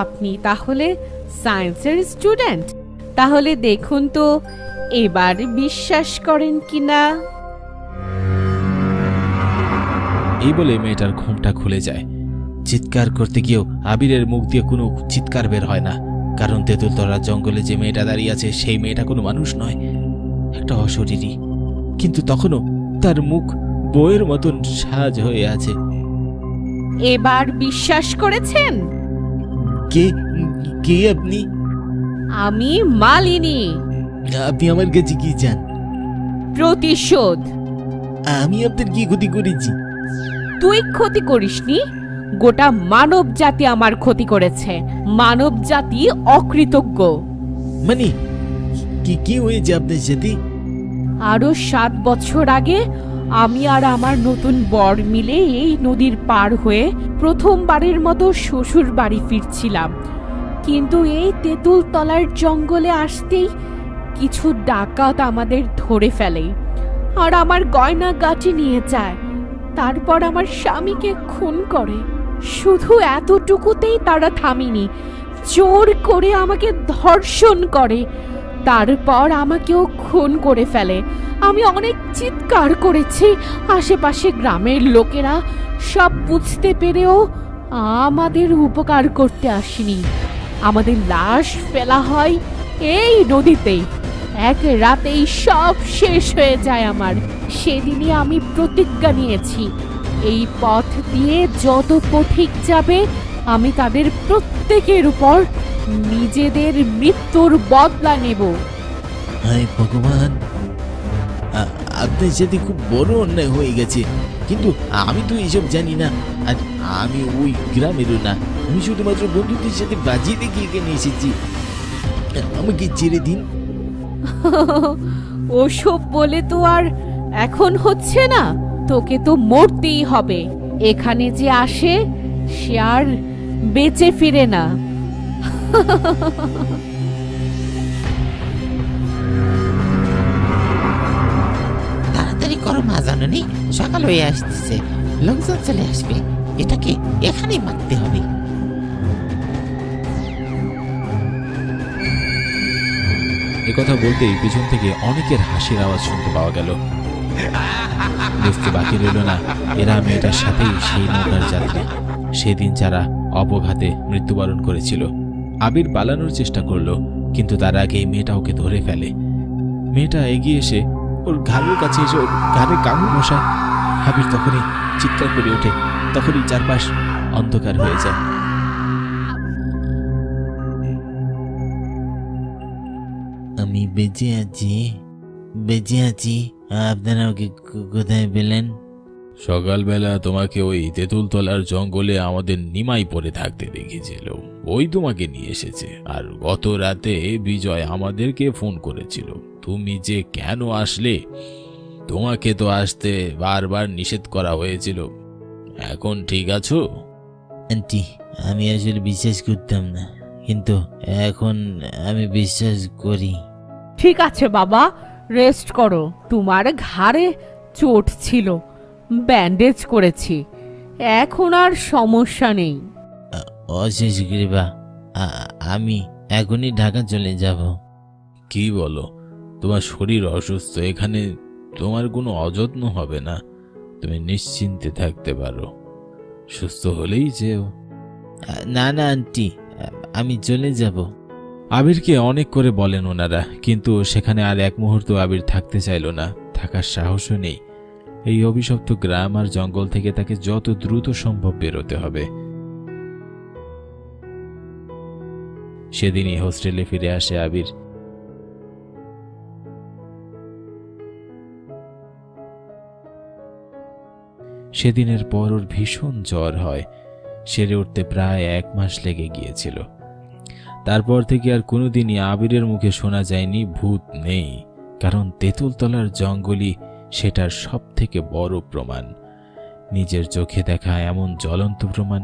আপনি তাহলে সায়েন্সের স্টুডেন্ট? তাহলে দেখুন তো এবার বিশ্বাস করেন কিনা। এই বলে মেয়েটার ঘুমটা খুলে যায়। চিৎকার করতে গিয়েও আবিরের মুখ দিয়ে কোনো চিৎকার বের হয় না, কারণ তেঁতুলতলার জঙ্গলে যে মেয়েটা দাঁড়িয়ে আছে সেই মেয়েটা কোনো মানুষ নয়, একটা অশরীরী। কিন্তু তখনও তার মুখ বইয়ের মতন সাজ হয়ে আছে। এবার বিশ্বাস করেছেন? কে কে আপনি? আমি মালিনী। আপনি আমার কাছে কি চান? প্রতিশোধ। আমি আপনার কি ক্ষতি করেছি? তুই ক্ষতি করিসনি, গোটা মানব জাতি আমার ক্ষতি করেছে। মানব জাতি অকৃতজ্ঞ। মানে কি কি হয়েছে আপনার সাথে? আরো 7 বছর আগে আমি আর আমার নতুন বর মিলে এই নদীর পার হয়ে প্রথমবারের মতো শ্বশুর বাড়ি ফিরছিলাম। কিন্তু এই তেঁতুলতলার জঙ্গলে আসতেই কিছু ডাকাত আমাদের ধরে ফেলে আর আমার গয়না গাটি নিয়ে যায়। তারপর আমার স্বামীকে খুন করে। শুধু এতটুকুতেই তারা থামেনি, জোর করে আমাকে ধর্ষণ করে। তারপর আমাকেও খুন করে ফেলে। আমি অনেক চিৎকার করেছি, আশেপাশে গ্রামের লোকেরা সব বুঝতে পেরেও আমাদের উপকার করতে আসেনি। আমাদের লাশ ফেলা হয় এই নদীতেই। এক রাতেই সব শেষ হয়ে যায় আমার। সেদিনই আমি প্রতিজ্ঞা নিয়েছি, এই পথ দিয়ে যত পথিক যাবে আমি তাদের প্রত্যেকের উপর নিজেদের মৃত্যুর বদলা নেব। হায় ভগবান, আপনার সাথে খুব বড় অন্যায় হয়ে গেছে, কিন্তু আমি তো এইসব জানি না। আর আমি ওই গ্রামেরও না, আমি শুধুমাত্র বন্ধুদের সাথে বাজিয়ে দেখে এখানে এসেছি। আমাকে ছেড়ে দিন। ওসব বলে তো আর এখন হচ্ছে না, তোকে তো মরতেই হবে। এখানে যে আসে সে আর বেঁচে ফিরে না। তাড়াতাড়ি করো মা জাননী, সকাল হয়ে আসতেছে, লোকজন চলে আসবে। এটাকে এখানেই মারতে হবে। একথা বলতেই পিছন থেকে অনেকের হাসির আওয়াজ শুনতে পাওয়া গেল। বুঝতে বাকি রইল না এরা মেয়েটার সাথেই সেই নৌকার যাত্রী, সেদিন যারা অপঘাতে মৃত্যুবরণ করেছিল। আবির পালানোর চেষ্টা করলো, কিন্তু তার আগে মেয়েটা ওকে ধরে ফেলে। মেয়েটা এগিয়ে এসে ওর ঘাড়ের কাছে এসে ওর ঘাড়ে কামড় বসায়। আবির তখনই চিৎকার করে ওঠে, তখনই চারপাশ অন্ধকার হয়ে যায়। আমি বেঁচে আছি, বেঁচে আছি। আপনারা ওকে কোথায় পেলেন? সকালবেলা তোমাকে ওই তেঁতুলতলার জঙ্গলে আমাদের নিমাই পড়ে থাকতে দেখেছিল, ওই তোমাকে নিয়ে এসেছে। আর গত রাতে বিজয় আমাদেরকে ফোন করেছিল। তুমি যে কেন আসলে? তোমাকে তো আসতে বারবার নিষেধ করা হয়েছিল। এখন ঠিক আছো? আন্টি, আমি আসলে বিশ্বাস করতাম না, কিন্তু এখন আমি বিশ্বাস করি। ঠিক আছে বাবা, রেস্ট করো। তোমার ঘাড়ে চোট ছিল, ব্যান্ডেজ করেছি, এখন আর সমস্যা নেই। অশেষ কৃপা, আমি এখনই ঢাকা চলে যাব। কি বলো? তোমার শরীর অসুস্থ, এখানে তোমার কোনো অযত্ন হবে না। তুমি নিশ্চিন্তে থাকতে পারো, সুস্থ হলেই যেও। না না আন্টি, আমি চলে যাব। আবিরকে অনেক করে বলেন ওনারা, কিন্তু সেখানে আর এক মুহূর্ত আবির থাকতে চাইল না, থাকার সাহসও নেই। এই অভিশপ্ত গ্রাম আর জঙ্গল থেকে তাকে যত দ্রুত সম্ভব বেরোতে হবে। সেদিনই হোস্টেলে ফিরে আসে আবির। সেদিনের পর ওর ভীষণ জ্বর হয়, সেরে উঠতে প্রায় 1 মাস লেগে গিয়েছিল। তারপর থেকে আর কোনোদিনই আবিরের মুখে শোনা যায়নি ভূত নেই, কারণ তেঁতুলতলার জঙ্গলই সেটার সব থেকে বড় প্রমাণ। নিজের চোখে দেখা এমন জ্বলন্ত প্রমাণ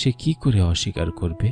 সে কি করে অস্বীকার করবে?